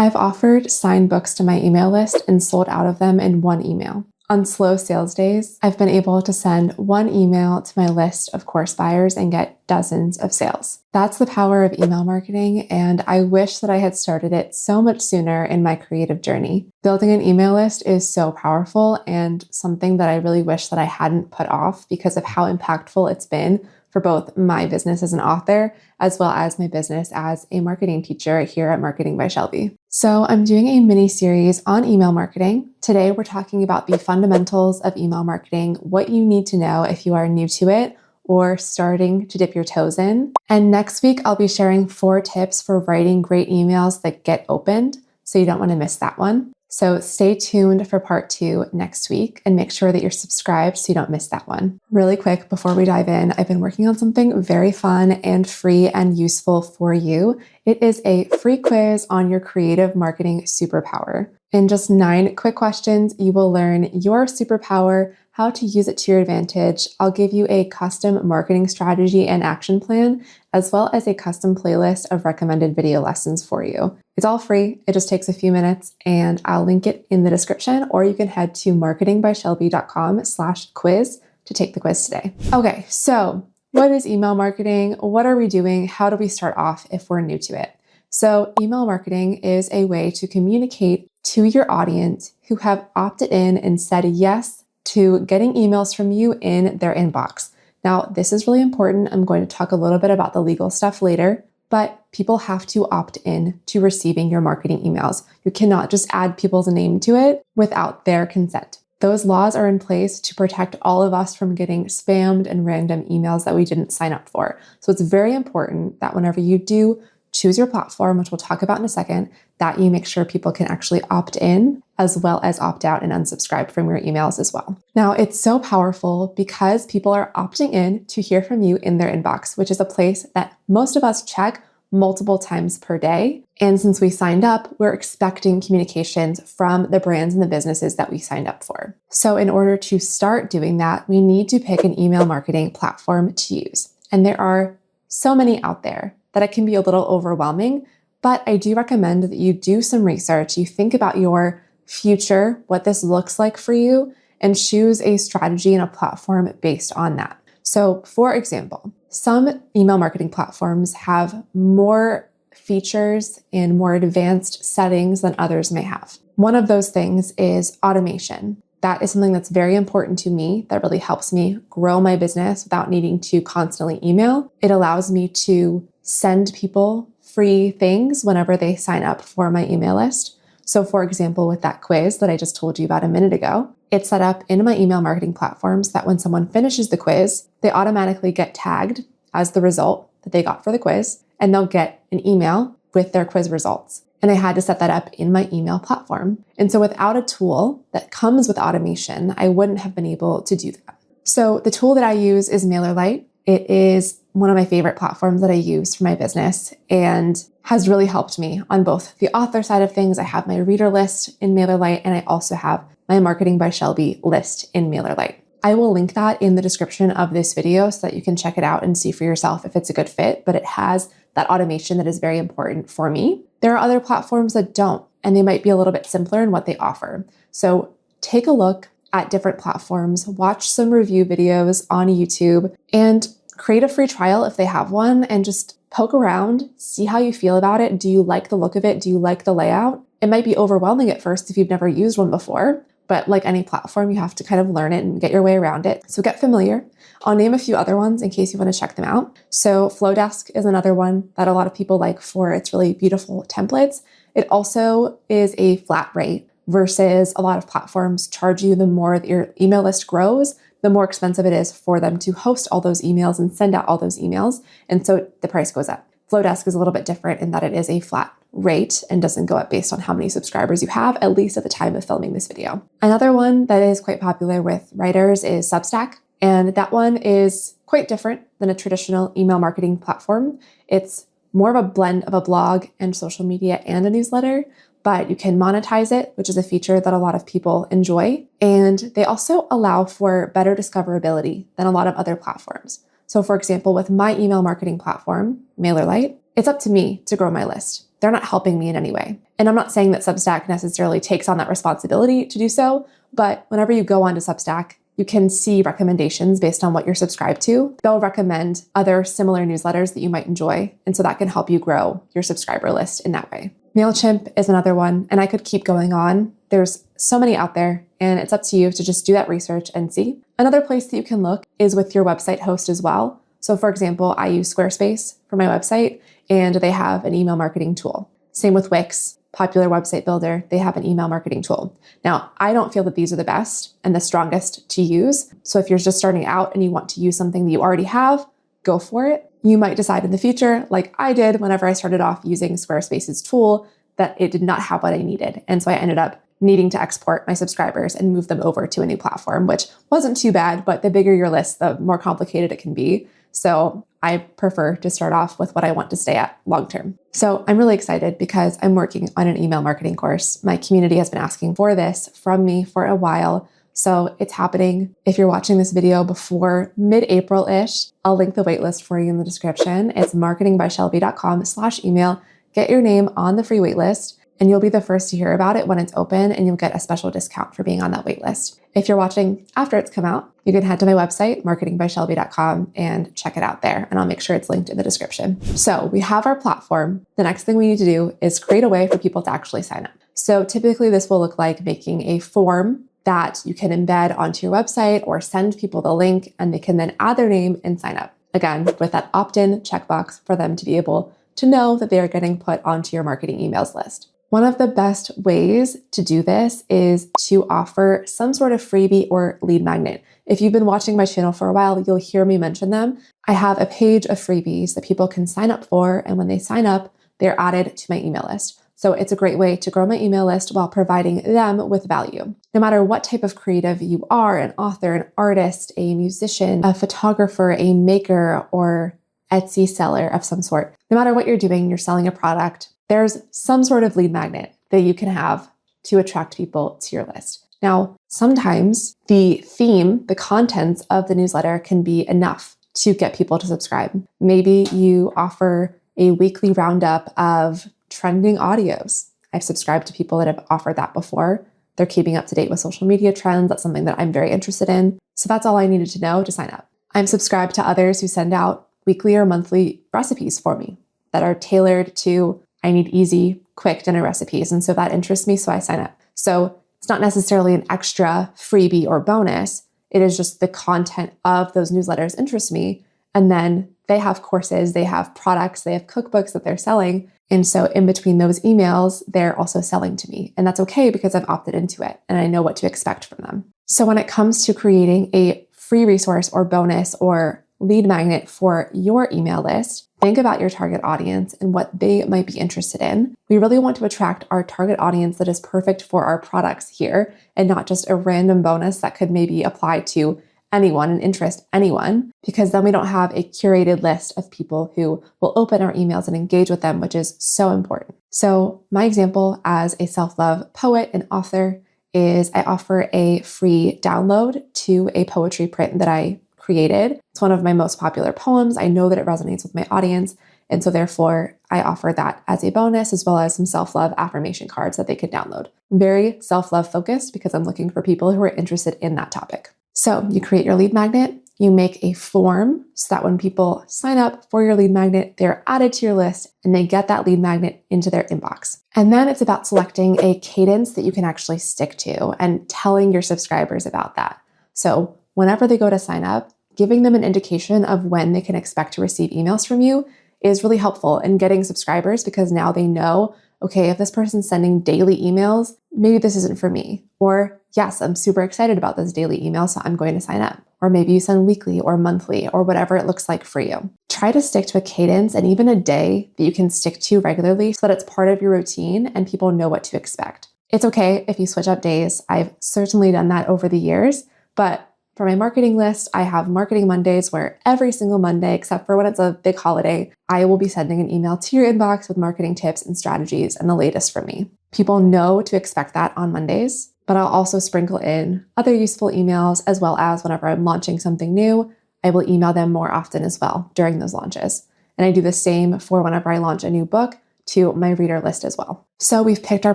I've offered signed books to my email list and sold out of them in one email. On slow sales days, I've been able to send one email to my list of course buyers and get dozens of sales. That's the power of email marketing, and I wish that I had started it so much sooner in my creative journey. Building an email list is so powerful and something that I really wish that I hadn't put off because of how impactful it's been for both my business as an author, as well as my business as a marketing teacher here at Marketing by Shelby. So I'm doing a mini series on email marketing. Today, we're talking about the fundamentals of email marketing, what you need to know if you are new to it or starting to dip your toes in. And next week, I'll be sharing 4 tips for writing great emails that get opened. So you don't want to miss that one. So stay tuned for part 2 next week and make sure that you're subscribed so you don't miss that one. Really quick, before we dive in, I've been working on something very fun and free and useful for you. It is a free quiz on your creative marketing superpower. In just 9 quick questions, you will learn your superpower, how to use it to your advantage. I'll give you a custom marketing strategy and action plan, as well as a custom playlist of recommended video lessons for you. It's all free. It just takes a few minutes, and I'll link it in the description, or you can head to marketingbyshelby.com/quiz to take the quiz today. Okay, so what is email marketing? What are we doing? How do we start off if we're new to it? So email marketing is a way to communicate to your audience who have opted in and said yes to getting emails from you in their inbox. Now, this is really important. I'm going to talk a little bit about the legal stuff later, but people have to opt in to receiving your marketing emails. You cannot just add people's name to it without their consent. Those laws are in place to protect all of us from getting spammed and random emails that we didn't sign up for. So it's very important that whenever you do choose your platform, which we'll talk about in a second, that you make sure people can actually opt in as well as opt out and unsubscribe from your emails as well. Now, it's so powerful because people are opting in to hear from you in their inbox, which is a place that most of us check multiple times per day. And since we signed up, we're expecting communications from the brands and the businesses that we signed up for. So in order to start doing that, we need to pick an email marketing platform to use. And there are so many out there that it can be a little overwhelming, but I do recommend that you do some research, you think about your future, what this looks like for you, and choose a strategy and a platform based on that. So for example, some email marketing platforms have more features and more advanced settings than others may have. One of those things is automation. That is something that's very important to me, that really helps me grow my business without needing to constantly email. It allows me to send people free things whenever they sign up for my email list. So for example, with that quiz that I just told you about a minute ago, it's set up in my email marketing platforms that when someone finishes the quiz, they automatically get tagged as the result that they got for the quiz, and they'll get an email with their quiz results. And I had to set that up in my email platform. And so without a tool that comes with automation, I wouldn't have been able to do that. So the tool that I use is MailerLite. It is one of my favorite platforms that I use for my business and has really helped me on both the author side of things. I have my reader list in MailerLite, and I also have my Marketing by Shelby list in MailerLite. I will link that in the description of this video so that you can check it out and see for yourself if it's a good fit, but it has that automation that is very important for me. There are other platforms that don't, and they might be a little bit simpler in what they offer. So take a look at different platforms, watch some review videos on YouTube, and create a free trial if they have one, and just poke around, see how you feel about it. Do you like the look of it? Do you like the layout? It might be overwhelming at first if you've never used one before, but like any platform, you have to kind of learn it and get your way around it. So get familiar. I'll name a few other ones in case you want to check them out. So Flowdesk is another one that a lot of people like for its really beautiful templates. It also is a flat rate versus a lot of platforms charge you the more that your email list grows, the more expensive it is for them to host all those emails and send out all those emails. And so the price goes up. Flowdesk is a little bit different in that it is a flat rate and doesn't go up based on how many subscribers you have, at least at the time of filming this video. Another one that is quite popular with writers is Substack. And that one is quite different than a traditional email marketing platform. It's more of a blend of a blog and social media and a newsletter, but you can monetize it, which is a feature that a lot of people enjoy. And they also allow for better discoverability than a lot of other platforms. So for example, with my email marketing platform, MailerLite, it's up to me to grow my list. They're not helping me in any way. And I'm not saying that Substack necessarily takes on that responsibility to do so, but whenever you go onto Substack, you can see recommendations based on what you're subscribed to. They'll recommend other similar newsletters that you might enjoy. And so that can help you grow your subscriber list in that way. MailChimp is another one, and I could keep going on. There's so many out there, and it's up to you to just do that research and see. Another place that you can look is with your website host as well. So for example, I use Squarespace for my website, and they have an email marketing tool. Same with Wix, popular website builder, they have an email marketing tool. Now, I don't feel that these are the best and the strongest to use. So if you're just starting out and you want to use something that you already have, go for it. You might decide in the future, like I did whenever I started off using Squarespace's tool, that it did not have what I needed. And so I ended up needing to export my subscribers and move them over to a new platform, which wasn't too bad, but the bigger your list, the more complicated it can be. So I prefer to start off with what I want to stay at long term. So I'm really excited because I'm working on an email marketing course. My community has been asking for this from me for a while. So it's happening. If you're watching this video before mid-April-ish, I'll link the waitlist for you in the description. It's marketingbyshelby.com/email. Get your name on the free waitlist, and you'll be the first to hear about it when it's open, and you'll get a special discount for being on that waitlist. If you're watching after it's come out, you can head to my website, marketingbyshelby.com, and check it out there, and I'll make sure it's linked in the description. So we have our platform. The next thing we need to do is create a way for people to actually sign up. So typically this will look like making a form that you can embed onto your website or send people the link, and they can then add their name and sign up. Again, with that opt-in checkbox for them to be able to know that they are getting put onto your marketing emails list. One of the best ways to do this is to offer some sort of freebie or lead magnet. If you've been watching my channel for a while, you'll hear me mention them. I have a page of freebies that people can sign up for, and when they sign up, they're added to my email list. So it's a great way to grow my email list while providing them with value. No matter what type of creative you are, an author, an artist, a musician, a photographer, a maker, or Etsy seller of some sort, no matter what you're doing, you're selling a product, there's some sort of lead magnet that you can have to attract people to your list. Now, sometimes the theme, the contents of the newsletter can be enough to get people to subscribe. Maybe you offer a weekly roundup of trending audios. I've subscribed to people that have offered that before. They're keeping up to date with social media trends. That's something that I'm very interested in. So that's all I needed to know to sign up. I'm subscribed to others who send out weekly or monthly recipes for me that are tailored to, I need easy, quick dinner recipes. And so that interests me, so I sign up. So it's not necessarily an extra freebie or bonus. It is just the content of those newsletters interests me. And then they have courses, they have products, they have cookbooks that they're selling. And so in between those emails, they're also selling to me. And that's okay because I've opted into it and I know what to expect from them. So when it comes to creating a free resource or bonus or lead magnet for your email list, think about your target audience and what they might be interested in. We really want to attract our target audience that is perfect for our products here and not just a random bonus that could maybe apply to anyone and interest anyone, because then we don't have a curated list of people who will open our emails and engage with them, which is so important. So my example as a self-love poet and author is I offer a free download to a poetry print that I created. It's one of my most popular poems. I know that it resonates with my audience. And so therefore I offer that as a bonus, as well as some self-love affirmation cards that they could download. Very self-love focused because I'm looking for people who are interested in that topic. So you create your lead magnet, you make a form so that when people sign up for your lead magnet, they're added to your list and they get that lead magnet into their inbox. And then it's about selecting a cadence that you can actually stick to and telling your subscribers about that. So whenever they go to sign up, giving them an indication of when they can expect to receive emails from you is really helpful in getting subscribers, because now they know, okay, if this person's sending daily emails, maybe this isn't for me. Or yes, I'm super excited about this daily email, so I'm going to sign up. Or maybe you send weekly or monthly or whatever it looks like for you. Try to stick to a cadence and even a day that you can stick to regularly so that it's part of your routine and people know what to expect. It's okay if you switch up days. I've certainly done that over the years, but for my marketing list, I have Marketing Mondays where every single Monday, except for when it's a big holiday, I will be sending an email to your inbox with marketing tips and strategies and the latest from me. People know to expect that on Mondays, but I'll also sprinkle in other useful emails, as well as whenever I'm launching something new, I will email them more often as well during those launches. And I do the same for whenever I launch a new book to my reader list as well. So we've picked our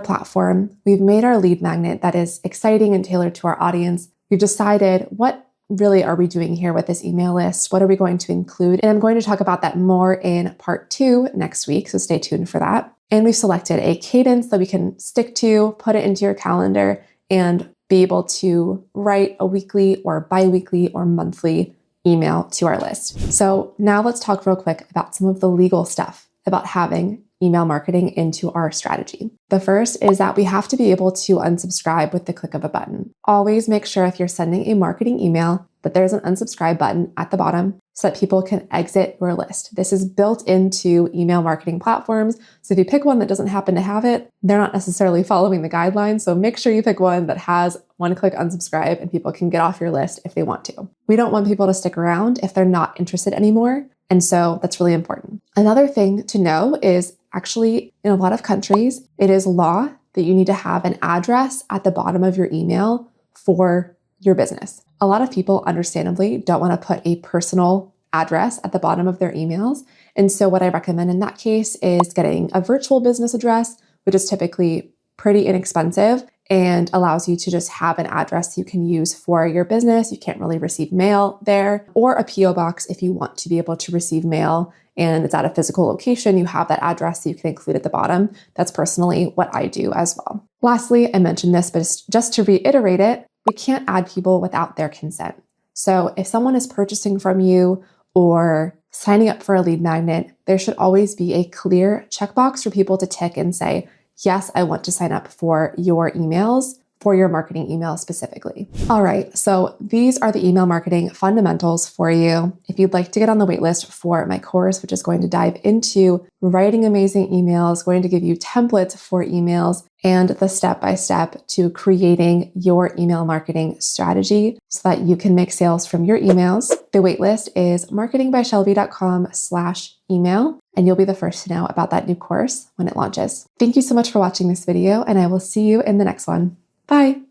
platform. We've made our lead magnet that is exciting and tailored to our audience. We've decided what really are we doing here with this email list? What are we going to include? And I'm going to talk about that more in part 2 next week. So stay tuned for that. And we've selected a cadence that we can stick to, put it into your calendar, and be able to write a weekly or bi-weekly or monthly email to our list. So now let's talk real quick about some of the legal stuff about having email marketing into our strategy. The first is that we have to be able to unsubscribe with the click of a button. Always make sure if you're sending a marketing email that there's an unsubscribe button at the bottom so that people can exit your list. This is built into email marketing platforms. So if you pick one that doesn't happen to have it, they're not necessarily following the guidelines. So make sure you pick one that has one click unsubscribe and people can get off your list if they want to. We don't want people to stick around if they're not interested anymore. And so that's really important. Another thing to know is actually in a lot of countries, it is law that you need to have an address at the bottom of your email for your business. A lot of people understandably don't want to put a personal address at the bottom of their emails. And so what I recommend in that case is getting a virtual business address, which is typically pretty inexpensive and allows you to just have an address you can use for your business. You can't really receive mail there, or a PO box if you want to be able to receive mail and it's at a physical location, you have that address that you can include at the bottom. That's personally what I do as well. Lastly, I mentioned this, but just to reiterate it, we can't add people without their consent. So if someone is purchasing from you or signing up for a lead magnet, there should always be a clear checkbox for people to tick and say, yes, I want to sign up for your emails, for your marketing email specifically. All right, so these are the email marketing fundamentals for you. If you'd like to get on the waitlist for my course, which is going to dive into writing amazing emails, going to give you templates for emails, and the step-by-step to creating your email marketing strategy so that you can make sales from your emails, the waitlist is marketingbyshelby.com/email, and you'll be the first to know about that new course when it launches. Thank you so much for watching this video, and I will see you in the next one. Bye.